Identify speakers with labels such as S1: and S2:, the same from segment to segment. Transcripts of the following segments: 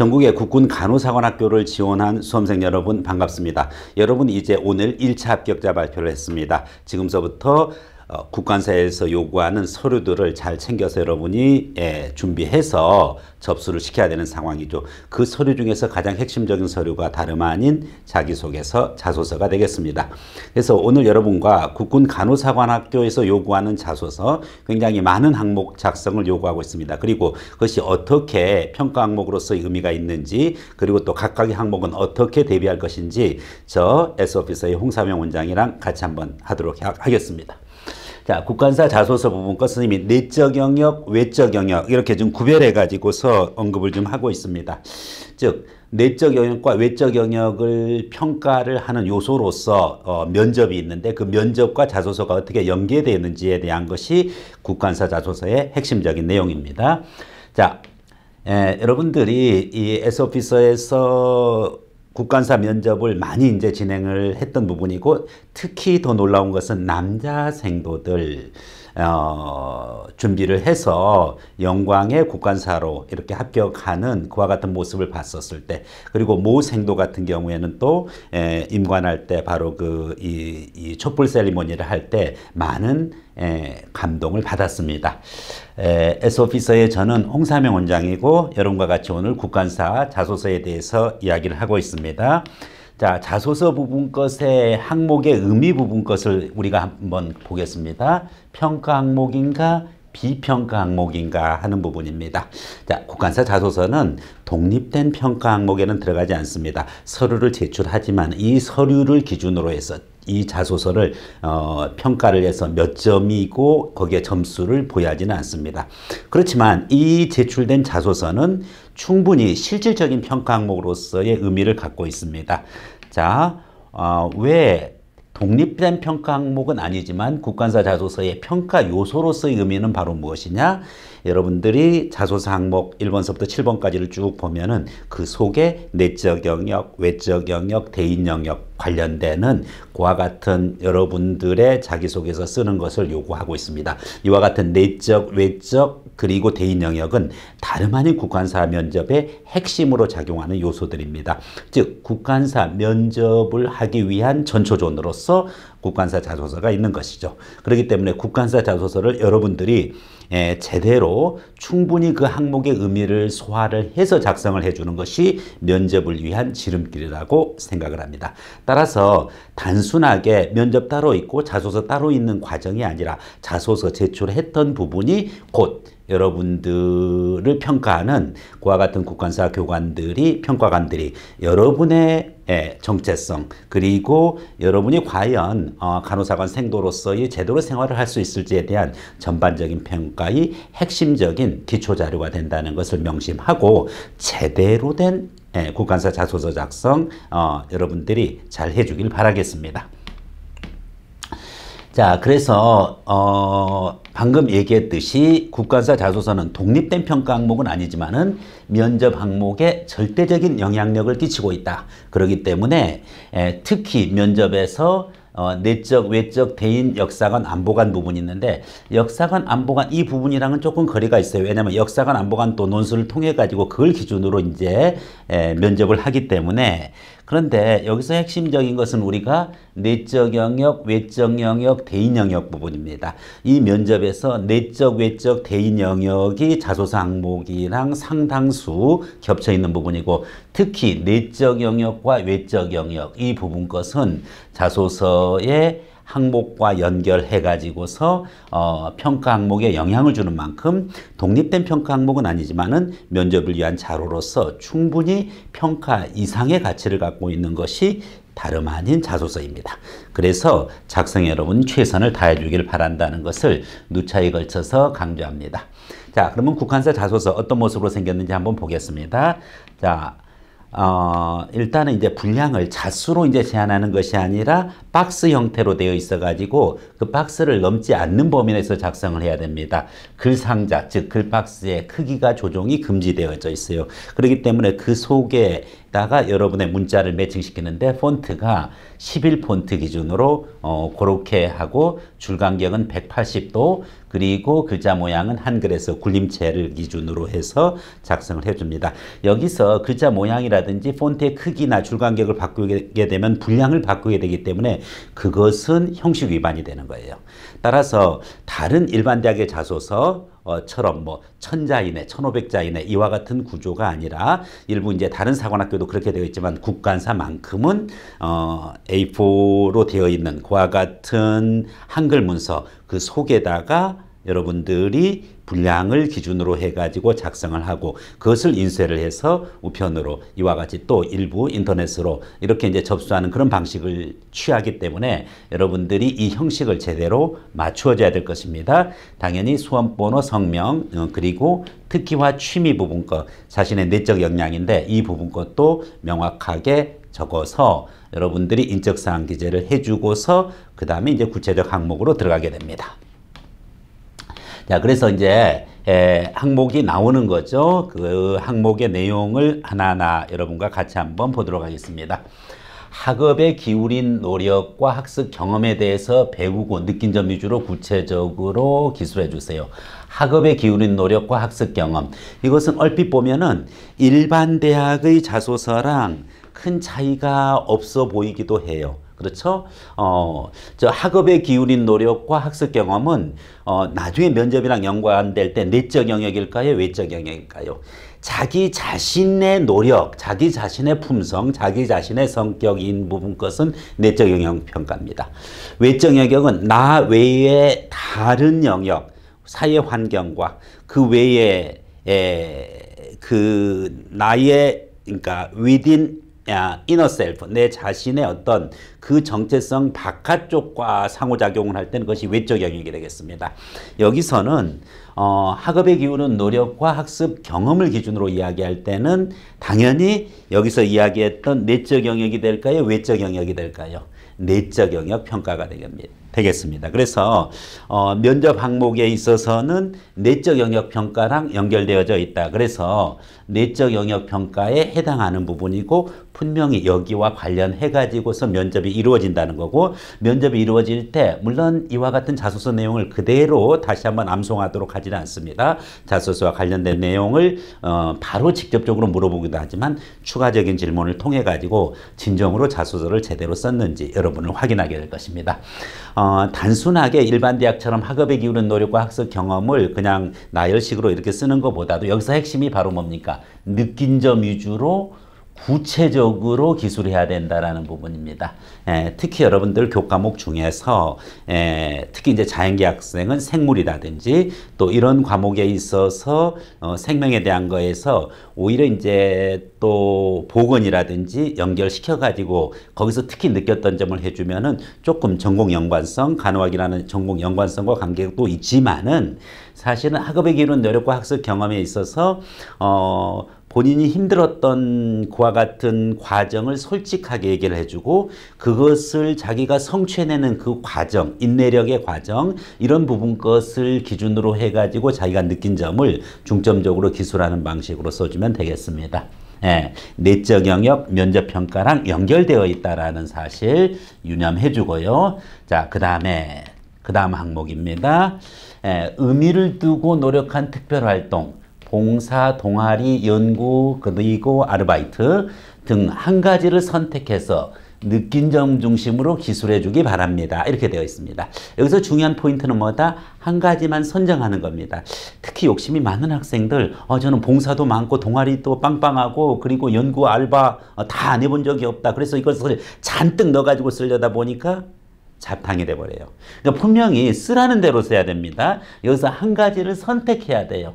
S1: 전국의 국군 간호사관학교를 지원한 수험생 여러분 반갑습니다. 여러분 이제 오늘 1차 합격자 발표를 했습니다. 지금서부터 국관사에서 요구하는 서류들을 잘 챙겨서 여러분이 준비해서 접수를 시켜야 되는 상황이죠. 그 서류 중에서 가장 핵심적인 서류가 다름 아닌 자기소개서, 자소서가 되겠습니다. 그래서 오늘 여러분과 국군 간호사관학교에서 요구하는 자소서 굉장히 많은 항목 작성을 요구하고 있습니다. 그리고 그것이 어떻게 평가 항목으로서의 의미가 있는지, 그리고 또 각각의 항목은 어떻게 대비할 것인지 저 S오피서의 홍사명 원장이랑 같이 한번 하도록 하겠습니다. 자, 국관사 자소서 부분 것 선생님이 내적 영역, 외적 영역 이렇게 좀 구별해 가지고서 언급을 좀 하고 있습니다. 즉 내적 영역과 외적 영역을 평가를 하는 요소로서 면접이 있는데 그 면접과 자소서가 어떻게 연계되어 있는지에 대한 것이 국관사 자소서의 핵심적인 내용입니다. 자, 여러분들이 이 S오피서에서 국관사 면접을 많이 이제 진행을 했던 부분이고, 특히 더 놀라운 것은 남자 생도들 준비를 해서 영광의 국관사로 이렇게 합격하는 그와 같은 모습을 봤었을 때, 그리고 모 생도 같은 경우에는 또 임관할 때 바로 이 촛불 세리머니를 할 때 많은 감동을 받았습니다. S오피서의 저는 홍사명 원장이고 여러분과 같이 오늘 국관사 자소서에 대해서 이야기를 하고 있습니다. 자, 자소서 부분 것의 항목의 의미 부분 것을 우리가 한번 보겠습니다. 평가 항목인가 비평가 항목인가 하는 부분입니다. 자, 국관사 자소서는 독립된 평가 항목에는 들어가지 않습니다. 서류를 제출하지만 이 서류를 기준으로 해서 이 자소서를 평가를 해서 몇 점이고 거기에 점수를 부여하지는 않습니다. 그렇지만 이 제출된 자소서는 충분히 실질적인 평가 항목으로서의 의미를 갖고 있습니다. 자, 왜 독립된 평가 항목은 아니지만 국관사 자소서의 평가 요소로서의 의미는 바로 무엇이냐? 여러분들이 자소서 항목 1번서부터 7번까지를 쭉 보면은 그 속에 내적 영역, 외적 영역, 대인 영역 관련되는 그와 같은 여러분들의 자기소개서 쓰는 것을 요구하고 있습니다. 이와 같은 내적, 외적, 그리고 대인 영역은 다름 아닌 국관사 면접의 핵심으로 작용하는 요소들입니다. 즉 국관사 면접을 하기 위한 전초조건으로서 국관사 자소서가 있는 것이죠. 그렇기 때문에 국관사 자소서를 여러분들이 제대로 충분히 그 항목의 의미를 소화를 해서 작성을 해주는 것이 면접을 위한 지름길이라고 생각을 합니다. 따라서 단순하게 면접 따로 있고 자소서 따로 있는 과정이 아니라 자소서 제출했던 부분이 곧 여러분들을 평가하는 그와 같은 국관사 교관들이, 평가관들이 여러분의 정체성, 그리고 여러분이 과연 간호사관 생도로서의 제대로 생활을 할 수 있을지에 대한 전반적인 평가의 핵심적인 기초자료가 된다는 것을 명심하고 제대로 된 국관사 자소서 작성 여러분들이 잘 해주길 바라겠습니다. 자, 그래서 방금 얘기했듯이 국관사 자소서는 독립된 평가 항목은 아니지만은 면접 항목에 절대적인 영향력을 끼치고 있다. 그렇기 때문에 특히 면접에서 내적, 외적, 대인, 역사관, 안보관 부분이 있는데, 역사관, 안보관 이 부분이랑은 조금 거리가 있어요. 왜냐하면 역사관, 안보관 또 논술을 통해 가지고 그걸 기준으로 이제 면접을 하기 때문에. 그런데 여기서 핵심적인 것은 우리가 내적 영역, 외적 영역, 대인 영역 부분입니다. 이 면접에서 내적, 외적, 대인 영역이 자소서 항목이랑 상당수 겹쳐 있는 부분이고, 특히 내적 영역과 외적 영역 이 부분 것은 자소서의 항목과 연결해 가지고서 평가 항목에 영향을 주는 만큼 독립된 평가 항목은 아니지만은 면접을 위한 자료로서 충분히 평가 이상의 가치를 갖고 있는 것이 다름 아닌 자소서입니다. 그래서 작성에 여러분 최선을 다해 주길 바란다는 것을 누차에 걸쳐서 강조합니다. 자, 그러면 국관사 자소서 어떤 모습으로 생겼는지 한번 보겠습니다. 자, 일단은 이제 분량을 자수로 이제 제한하는 것이 아니라 박스 형태로 되어 있어 가지고 그 박스를 넘지 않는 범위 내에서 작성을 해야 됩니다. 글 상자, 즉 글 박스의 크기가 조정이 금지되어져 있어요. 그렇기 때문에 그 속에 다가 여러분의 문자를 매칭시키는데 폰트가 11폰트 기준으로 그렇게 하고 줄 간격은 180도 그리고 글자 모양은 한글에서 굴림체를 기준으로 해서 작성을 해줍니다. 여기서 글자 모양이라든지 폰트의 크기나 줄 간격을 바꾸게 되면 분량을 바꾸게 되기 때문에 그것은 형식 위반이 되는 거예요. 따라서 다른 일반 대학의 자소서 처럼 뭐 1000자 이내, 1500자 이내 이와 같은 구조가 아니라 일부 이제 다른 사관학교도 그렇게 되어 있지만 국간사만큼은 A4로 되어 있는 그와 같은 한글 문서 그 속에다가 여러분들이 분량을 기준으로 해가지고 작성을 하고 그것을 인쇄를 해서 우편으로 이와 같이 또 일부 인터넷으로 이렇게 이제 접수하는 그런 방식을 취하기 때문에 여러분들이 이 형식을 제대로 맞추어줘야 될 것입니다. 당연히 수험번호, 성명 그리고 특기와 취미 부분 것 자신의 내적 역량인데 이 부분 것도 명확하게 적어서 여러분들이 인적사항 기재를 해주고서 그 다음에 이제 구체적 항목으로 들어가게 됩니다. 자, 그래서 이제 항목이 나오는 거죠. 그 항목의 내용을 하나하나 여러분과 같이 한번 보도록 하겠습니다. 학업에 기울인 노력과 학습 경험에 대해서 배우고 느낀 점 위주로 구체적으로 기술해 주세요. 학업에 기울인 노력과 학습 경험. 이것은 얼핏 보면은 일반 대학의 자소서랑 큰 차이가 없어 보이기도 해요. 그렇죠? 저 학업에 기울인 노력과 학습 경험은 나중에 면접이랑 연관될 때 내적 영역일까요? 외적 영역일까요? 자기 자신의 노력, 자기 자신의 품성, 자기 자신의 성격인 부분 것은 내적 영역 평가입니다. 외적 영역은 나 외의 다른 영역, 사회 환경과 그 외에 그 나의 그러니까 within inner self, 내 자신의 어떤 그 정체성 바깥쪽과 상호작용을 할 때는 그것이 외적 영역이 되겠습니다. 여기서는 학업에 기울은 노력과 학습 경험을 기준으로 이야기할 때는 당연히 여기서 이야기했던 내적 영역이 될까요? 외적 영역이 될까요? 내적 영역 평가가 되겠습니다. 그래서 면접 항목에 있어서는 내적 영역 평가랑 연결되어져 있다. 그래서 내적 영역 평가에 해당하는 부분이고 분명히 여기와 관련해 가지고서 면접이 이루어진다는 거고 면접이 이루어질 때 물론 이와 같은 자소서 내용을 그대로 다시 한번 암송하도록 하지는 않습니다. 자소서와 관련된 내용을 바로 직접적으로 물어보기도 하지만 추가적인 질문을 통해 가지고 진정으로 자소서를 제대로 썼는지 여러분을 확인하게 될 것입니다. 단순하게 일반 대학처럼 학업에 기울은 노력과 학습 경험을 그냥 나열식으로 이렇게 쓰는 것보다도 여기서 핵심이 바로 뭡니까? 느낀 점 위주로 구체적으로 기술해야 된다라는 부분입니다. 특히 여러분들 교과목 중에서 특히 이제 자연계 학생은 생물이라든지 또 이런 과목에 있어서 생명에 대한 거에서 오히려 이제 또 보건이라든지 연결시켜 가지고 거기서 특히 느꼈던 점을 해주면은 조금 전공 연관성, 간호학이라는 전공 연관성과 관계도 있지만은 사실은 학업에 기울은 노력과 학습 경험에 있어서 본인이 힘들었던 그와 같은 과정을 솔직하게 얘기를 해주고 그것을 자기가 성취해내는 그 과정, 인내력의 과정 이런 부분 것을 기준으로 해가지고 자기가 느낀 점을 중점적으로 기술하는 방식으로 써주면 되겠습니다. 내적 영역 면접평가랑 연결되어 있다라는 사실 유념해 주고요. 자, 그 다음 항목입니다. 의미를 두고 노력한 특별활동 봉사, 동아리, 연구, 그리고 아르바이트 등 한 가지를 선택해서 느낀 점 중심으로 기술해 주기 바랍니다. 이렇게 되어 있습니다. 여기서 중요한 포인트는 뭐다? 한 가지만 선정하는 겁니다. 특히 욕심이 많은 학생들 저는 봉사도 많고 동아리도 빵빵하고 그리고 연구, 알바 다 안 해본 적이 없다. 그래서 이것을 잔뜩 넣어가지고 쓰려다 보니까 잡탕이 돼버려요. 그러니까 분명히 쓰라는 대로 써야 됩니다. 여기서 한 가지를 선택해야 돼요.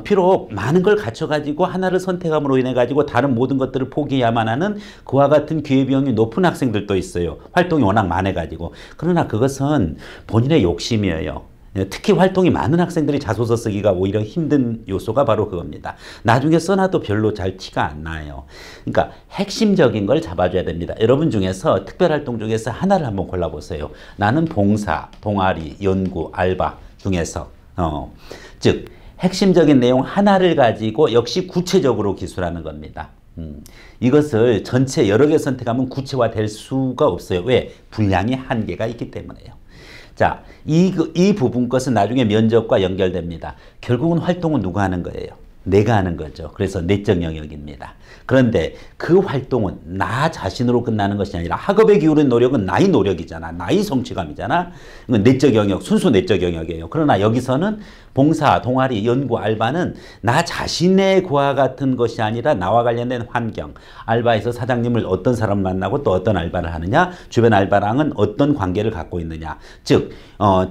S1: 비록 많은 걸 갖춰가지고 하나를 선택함으로 인해 가지고 다른 모든 것들을 포기해야만 하는 그와 같은 기회비용이 높은 학생들도 있어요. 활동이 워낙 많아가지고. 그러나 그것은 본인의 욕심이에요. 특히 활동이 많은 학생들이 자소서 쓰기가 오히려 힘든 요소가 바로 그겁니다. 나중에 써놔도 별로 잘 티가 안 나요. 그러니까 핵심적인 걸 잡아줘야 됩니다. 여러분 중에서 특별활동 중에서 하나를 한번 골라보세요. 나는 봉사, 동아리, 연구, 알바 중에서 즉 핵심적인 내용 하나를 가지고 역시 구체적으로 기술하는 겁니다. 이것을 전체 여러 개 선택하면 구체화될 수가 없어요. 왜? 분량의 한계가 있기 때문에요. 자, 이 부분 것은 나중에 면접과 연결됩니다. 결국은 활동은 누가 하는 거예요? 내가 하는 거죠. 그래서 내적 영역입니다. 그런데 그 활동은 나 자신으로 끝나는 것이 아니라 학업에 기울인 노력은 나의 노력이잖아. 나의 성취감이잖아. 이건 내적 영역, 순수 내적 영역이에요. 그러나 여기서는 봉사, 동아리, 연구, 알바는 나 자신의 그와 같은 것이 아니라 나와 관련된 환경, 알바에서 사장님을 어떤 사람 만나고 또 어떤 알바를 하느냐, 주변 알바랑은 어떤 관계를 갖고 있느냐, 즉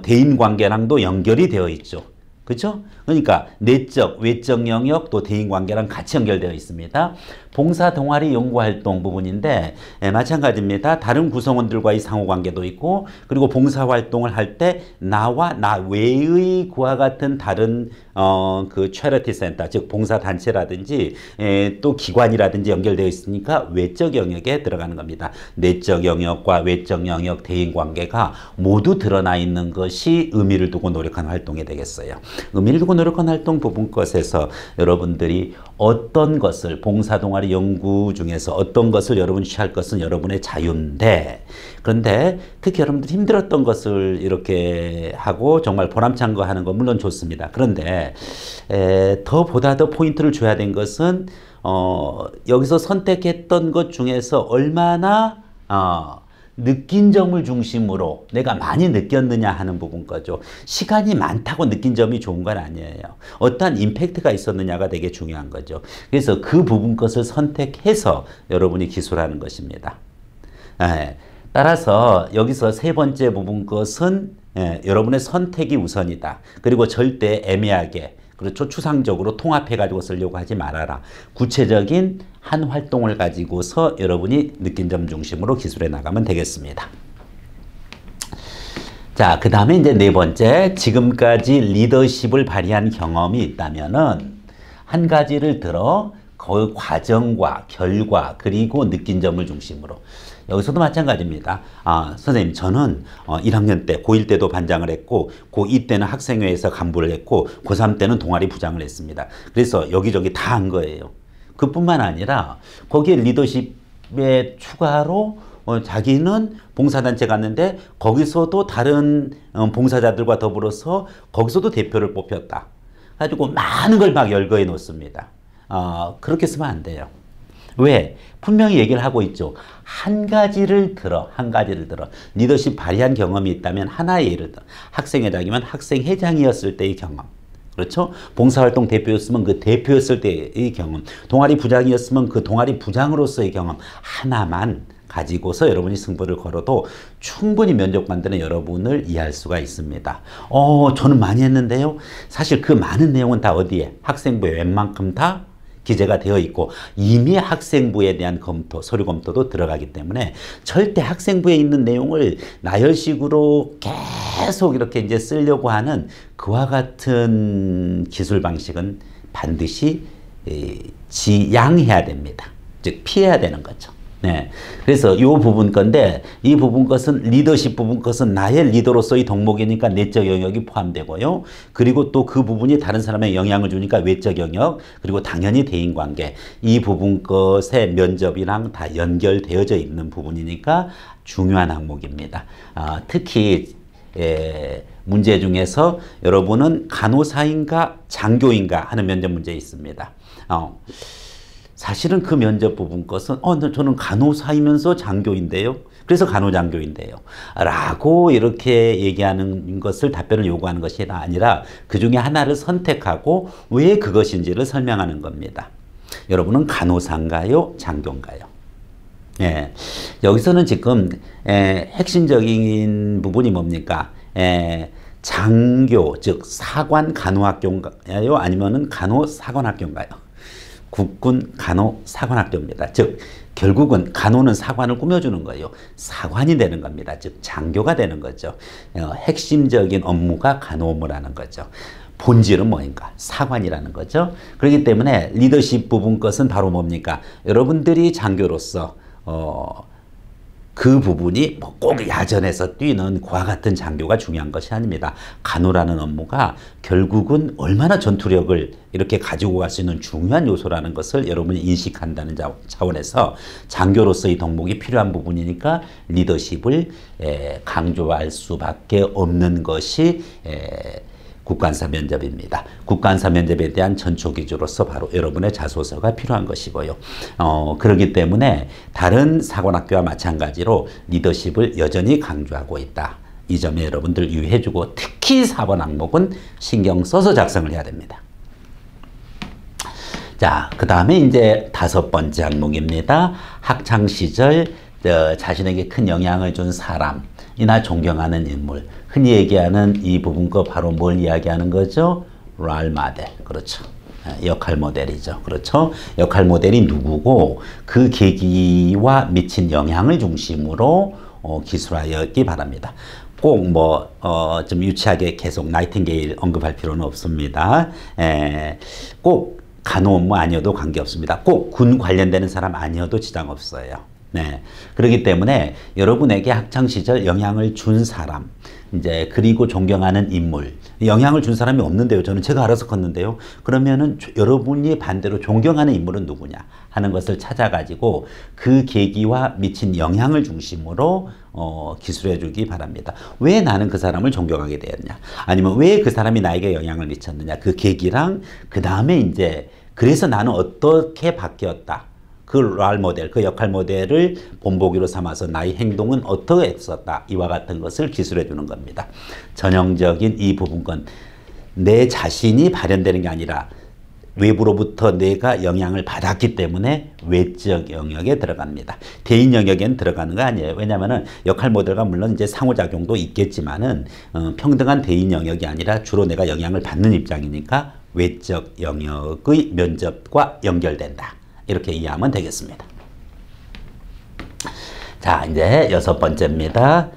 S1: 대인 관계랑도 연결이 되어 있죠. 그렇죠? 그러니까 내적, 외적 영역 또 대인관계랑 같이 연결되어 있습니다. 봉사, 동아리, 연구활동 부분인데 마찬가지입니다. 다른 구성원들과의 상호관계도 있고 그리고 봉사활동을 할 때 나와 나 외의 그와 같은 다른 그 체리티 센터 즉 봉사단체라든지 또 기관이라든지 연결되어 있으니까 외적 영역에 들어가는 겁니다. 내적 영역과 외적 영역, 대인관계가 모두 드러나 있는 것이 의미를 두고 노력하는 활동이 되겠어요. 의미를 두고 노력하는 활동 부분 것에서 여러분들이 어떤 것을 봉사, 동아리, 연구 중에서 어떤 것을 여러분이 취할 것은 여러분의 자유인데 그런데 특히 여러분들이 힘들었던 것을 이렇게 하고 정말 보람찬 거 하는 건 물론 좋습니다. 그런데 보다 더 포인트를 줘야 된 것은 여기서 선택했던 것 중에서 얼마나 느낀 점을 중심으로 내가 많이 느꼈느냐 하는 부분 거죠. 시간이 많다고 느낀 점이 좋은 건 아니에요. 어떠한 임팩트가 있었느냐가 되게 중요한 거죠. 그래서 그 부분 것을 선택해서 여러분이 기술하는 것입니다. 따라서 여기서 세 번째 부분 것은 여러분의 선택이 우선이다. 그리고 절대 애매하게 그렇죠. 추상적으로 통합해가지고 쓰려고 하지 말아라. 구체적인 한 활동을 가지고서 여러분이 느낀 점 중심으로 기술해 나가면 되겠습니다. 자, 그 다음에 이제 네 번째, 지금까지 리더십을 발휘한 경험이 있다면은 한 가지를 들어 그 과정과 결과 그리고 느낀 점을 중심으로 여기서도 마찬가지입니다. 선생님 저는 1학년 때 고1 때도 반장을 했고 고2 때는 학생회에서 간부를 했고 고3 때는 동아리 부장을 했습니다. 그래서 여기저기 다 한 거예요. 그뿐만 아니라 거기에 리더십에 추가로 자기는 봉사단체 갔는데 거기서도 다른 봉사자들과 더불어서 거기서도 대표를 뽑혔다. 가지고 많은 걸 막 열거해 놓습니다. 그렇게 쓰면 안 돼요. 왜? 분명히 얘기를 하고 있죠. 한 가지를 들어. 리더십 발휘한 경험이 있다면 하나의 예를 들어. 학생회장이면 학생회장이었을 때의 경험. 그렇죠? 봉사활동 대표였으면 그 대표였을 때의 경험. 동아리 부장이었으면 그 동아리 부장으로서의 경험. 하나만 가지고서 여러분이 승부를 걸어도 충분히 면접관들은 여러분을 이해할 수가 있습니다. 저는 많이 했는데요. 사실 그 많은 내용은 다 어디에? 학생부에 웬만큼 다 기재가 되어 있고 이미 학생부에 대한 검토, 서류 검토도 들어가기 때문에 절대 학생부에 있는 내용을 나열식으로 계속 이렇게 이제 쓰려고 하는 그와 같은 기술 방식은 반드시 지양해야 됩니다. 즉 피해야 되는 거죠. 네. 그래서 이 부분 건데 이 부분 것은 리더십 부분 것은 나의 리더로서의 덕목이니까 내적 영역이 포함되고요. 그리고 또 그 부분이 다른 사람에게 영향을 주니까 외적 영역 그리고 당연히 대인관계 이 부분 것의 면접이랑 다 연결되어져 있는 부분이니까 중요한 항목입니다. 특히 문제 중에서 여러분은 간호사인가 장교인가 하는 면접 문제 있습니다. 사실은 그 면접 부분 것은 저는 간호사이면서 장교인데요. 그래서 간호장교인데요. 라고 이렇게 얘기하는 것을 답변을 요구하는 것이 아니라 그 중에 하나를 선택하고 왜 그것인지를 설명하는 겁니다. 여러분은 간호사인가요? 장교인가요? 예. 여기서는 지금 핵심적인 부분이 뭡니까? 장교, 즉 사관 간호학교인가요? 아니면은 간호사관학교인가요? 국군 간호사관학교입니다. 즉 결국은 간호는 사관을 꾸며주는 거예요. 사관이 되는 겁니다. 즉 장교가 되는 거죠. 핵심적인 업무가 간호 업무라는 거죠. 본질은 뭐인가? 사관이라는 거죠. 그렇기 때문에 리더십 부분 것은 바로 뭡니까? 여러분들이 장교로서 그 부분이 뭐꼭 야전에서 뛰는 그와 같은 장교가 중요한 것이 아닙니다. 간호라는 업무가 결국은 얼마나 전투력을 이렇게 가지고 갈 수 있는 중요한 요소라는 것을 여러분이 인식한다는 차원에서 장교로서의 덕목이 필요한 부분이니까 리더십을 강조할 수밖에 없는 것이 국관사 면접입니다. 국관사 면접에 대한 전초 기조로서 바로 여러분의 자소서가 필요한 것이고요. 그렇기 때문에 다른 사관학교와 마찬가지로 리더십을 여전히 강조하고 있다. 이 점에 여러분들 유의해주고 특히 4번 항목은 신경 써서 작성을 해야 됩니다. 자, 그 다음에 이제 5번째 항목입니다. 학창시절 자신에게 큰 영향을 준 사람이나 존경하는 인물. 흔히 얘기하는 이 부분 거 바로 뭘 이야기하는 거죠? 롤 모델. 그렇죠. 역할 모델이죠. 그렇죠. 역할 모델이 누구고 그 계기와 미친 영향을 중심으로 기술하였기 바랍니다. 꼭 좀 유치하게 계속 나이팅게일 언급할 필요는 없습니다. 꼭 간호 업무 아니어도 관계없습니다. 꼭 군 관련되는 사람 아니어도 지장 없어요. 네. 그렇기 때문에 여러분에게 학창시절 영향을 준 사람, 이제 그리고 존경하는 인물, 영향을 준 사람이 없는데요. 저는 제가 알아서 컸는데요. 그러면은 여러분이 반대로 존경하는 인물은 누구냐 하는 것을 찾아가지고 그 계기와 미친 영향을 중심으로 기술해 주기 바랍니다. 왜 나는 그 사람을 존경하게 되었냐? 아니면 왜 그 사람이 나에게 영향을 미쳤느냐? 그 계기랑 그 다음에 이제 그래서 나는 어떻게 바뀌었다. 그 롤 모델, 그 역할 모델을 본보기로 삼아서 나의 행동은 어떻게 했었다. 이와 같은 것을 기술해 주는 겁니다. 전형적인 이 부분건 내 자신이 발현되는 게 아니라 외부로부터 내가 영향을 받았기 때문에 외적 영역에 들어갑니다. 대인 영역에는 들어가는 거 아니에요. 왜냐하면 역할 모델과 물론 이제 상호작용도 있겠지만은 평등한 대인 영역이 아니라 주로 내가 영향을 받는 입장이니까 외적 영역의 면접과 연결된다. 이렇게 이해하면 되겠습니다. 자, 이제 6번째입니다.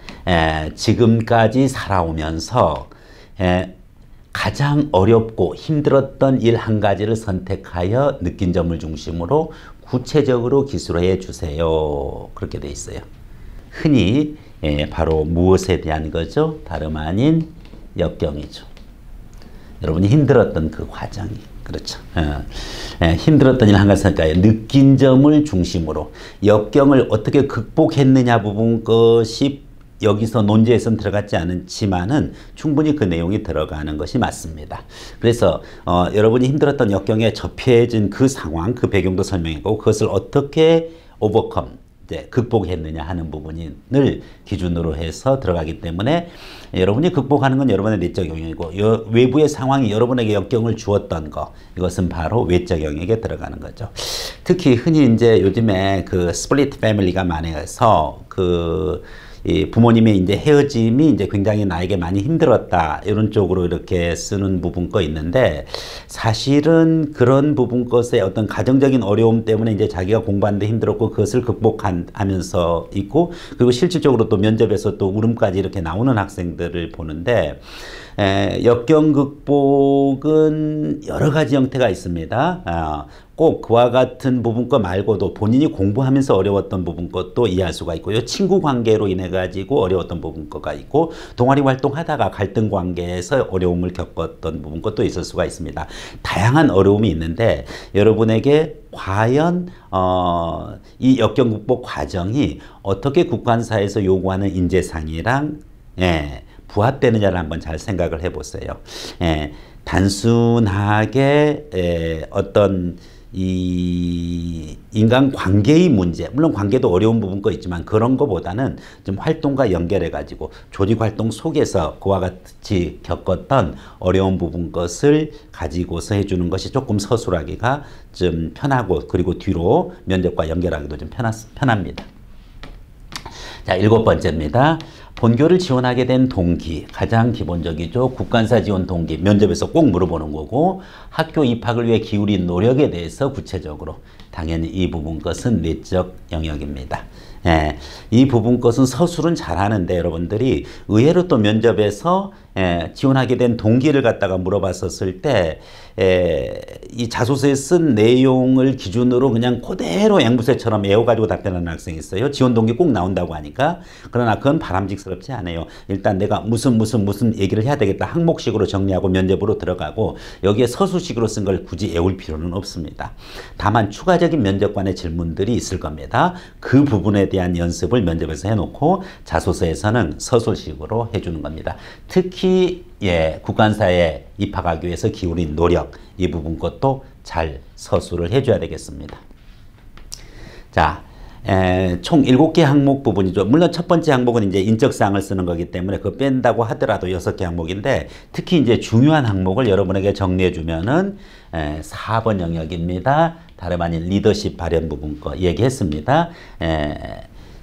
S1: 지금까지 살아오면서 가장 어렵고 힘들었던 일 한 가지를 선택하여 느낀 점을 중심으로 구체적으로 기술해 주세요. 그렇게 돼 있어요. 흔히 바로 무엇에 대한 거죠? 다름 아닌 역경이죠. 여러분이 힘들었던 그 과정이. 그렇죠. 힘들었던 일 한 가지 선택하여 느낀 점을 중심으로 역경을 어떻게 극복했느냐 부분 것이 여기서 논제에서는 들어갔지 않지만은 충분히 그 내용이 들어가는 것이 맞습니다. 그래서 여러분이 힘들었던 역경에 접해진 그 상황, 그 배경도 설명했고 그것을 어떻게 오버컴, 이제 극복했느냐 하는 부분을 기준으로 해서 들어가기 때문에 여러분이 극복하는 건 여러분의 내적 영역이고 외부의 상황이 여러분에게 역경을 주었던 거 이것은 바로 외적 영역에 들어가는 거죠. 특히 흔히 이제 요즘에 그 스플릿 패밀리가 많아서 이 부모님의 이제 헤어짐이 이제 굉장히 나에게 많이 힘들었다 이런 쪽으로 이렇게 쓰는 부분 거 있는데 사실은 그런 부분 것의 어떤 가정적인 어려움 때문에 이제 자기가 공부하는데 힘들었고 그것을 극복하면서 있고 그리고 실질적으로 또 면접에서 또 울음까지 이렇게 나오는 학생들을 보는데 역경 극복은 여러 가지 형태가 있습니다. 꼭 그와 같은 부분 것 말고도 본인이 공부하면서 어려웠던 부분 것도 이해할 수가 있고요. 친구 관계로 인해 가지고 어려웠던 부분 것가 있고 동아리 활동하다가 갈등 관계에서 어려움을 겪었던 부분 것도 있을 수가 있습니다. 다양한 어려움이 있는데 여러분에게 과연 이 역경 극복 과정이 어떻게 국관사에서 요구하는 인재상이랑 부합되느냐를 한번 잘 생각을 해보세요. 단순하게 어떤 이 인간 관계의 문제, 물론 관계도 어려운 부분 거 있지만 그런 거보다는 좀 활동과 연결해 가지고 조직 활동 속에서 그와 같이 겪었던 어려운 부분 것을 가지고서 해주는 것이 조금 서술하기가 좀 편하고 그리고 뒤로 면접과 연결하기도 좀 편합니다. 자, 7번째입니다. 본교를 지원하게 된 동기, 가장 기본적이죠. 국관사 지원 동기, 면접에서 꼭 물어보는 거고 학교 입학을 위해 기울인 노력에 대해서 구체적으로 당연히 이 부분 것은 내적 영역입니다. 이 부분 것은 서술은 잘하는데 여러분들이 의외로 또 면접에서 지원하게 된 동기를 갖다가 물어봤었을 때 이 자소서에 쓴 내용을 기준으로 그냥 그대로 앵무새처럼 외워가지고 답변하는 학생이 있어요. 지원 동기 꼭 나온다고 하니까. 그러나 그건 바람직스럽지 않아요. 일단 내가 무슨 얘기를 해야 되겠다. 항목식으로 정리하고 면접으로 들어가고 여기에 서술식으로 쓴 걸 굳이 외울 필요는 없습니다. 다만 추가적인 면접관의 질문들이 있을 겁니다. 그 부분에 대한 연습을 면접에서 해놓고 자소서에서는 서술식으로 해주는 겁니다. 특히 국관사에 입학하기 위해서 기울인 노력, 이 부분 것도 잘 서술을 해줘야 되겠습니다. 자, 총 7개 항목 부분이죠. 물론 첫 번째 항목은 이제 인적사항을 쓰는 거기 때문에 그거 뺀다고 하더라도 6개 항목인데 특히 이제 중요한 항목을 여러분에게 정리해 주면은 4번 영역입니다. 다름 아닌 리더십 발현 부분 거 얘기했습니다.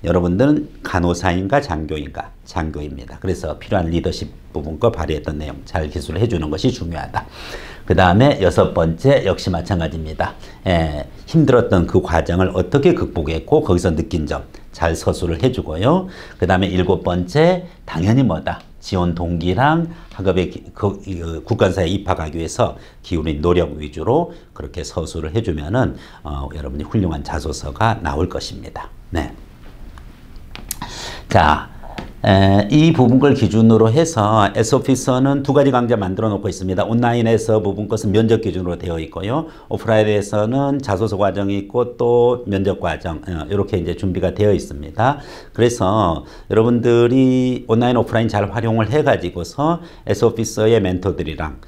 S1: 여러분들은 간호사인가 장교인가? 장교입니다. 그래서 필요한 리더십 부분 거 발휘했던 내용 잘 기술을 해주는 것이 중요하다. 그 다음에 6번째 역시 마찬가지입니다. 힘들었던 그 과정을 어떻게 극복했고 거기서 느낀 점 잘 서술을 해주고요. 그 다음에 7번째 당연히 뭐다. 지원 동기랑 학업에 국관사에 입학하기 위해서 기울인 노력 위주로 그렇게 서술을 해주면은 여러분이 훌륭한 자소서가 나올 것입니다. 네. 자, 이 부분 걸 기준으로 해서 S오피서는 2가지 강좌 만들어 놓고 있습니다. 온라인에서 부분 것은 면접 기준으로 되어 있고요. 오프라인에서는 자소서 과정이 있고 또 면접 과정 이렇게 이제 준비가 되어 있습니다. 그래서 여러분들이 온라인 오프라인 잘 활용을 해 가지고서 S오피서의 멘토들이랑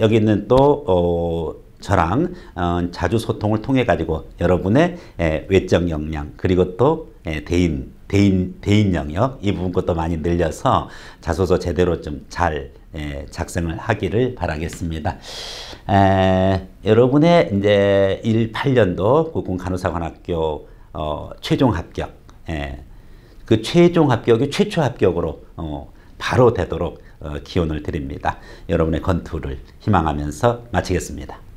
S1: 여기 있는 또 저랑 자주 소통을 통해 가지고 여러분의 외적 역량 그리고 또 대인 영역 이 부분 것도 많이 늘려서 자소서 제대로 좀 잘 작성을 하기를 바라겠습니다. 여러분의 이제 18년도 국군간호사관학교 최종 합격 그 최종 합격이 최초 합격으로 바로 되도록 기원을 드립니다. 여러분의 건투를 희망하면서 마치겠습니다.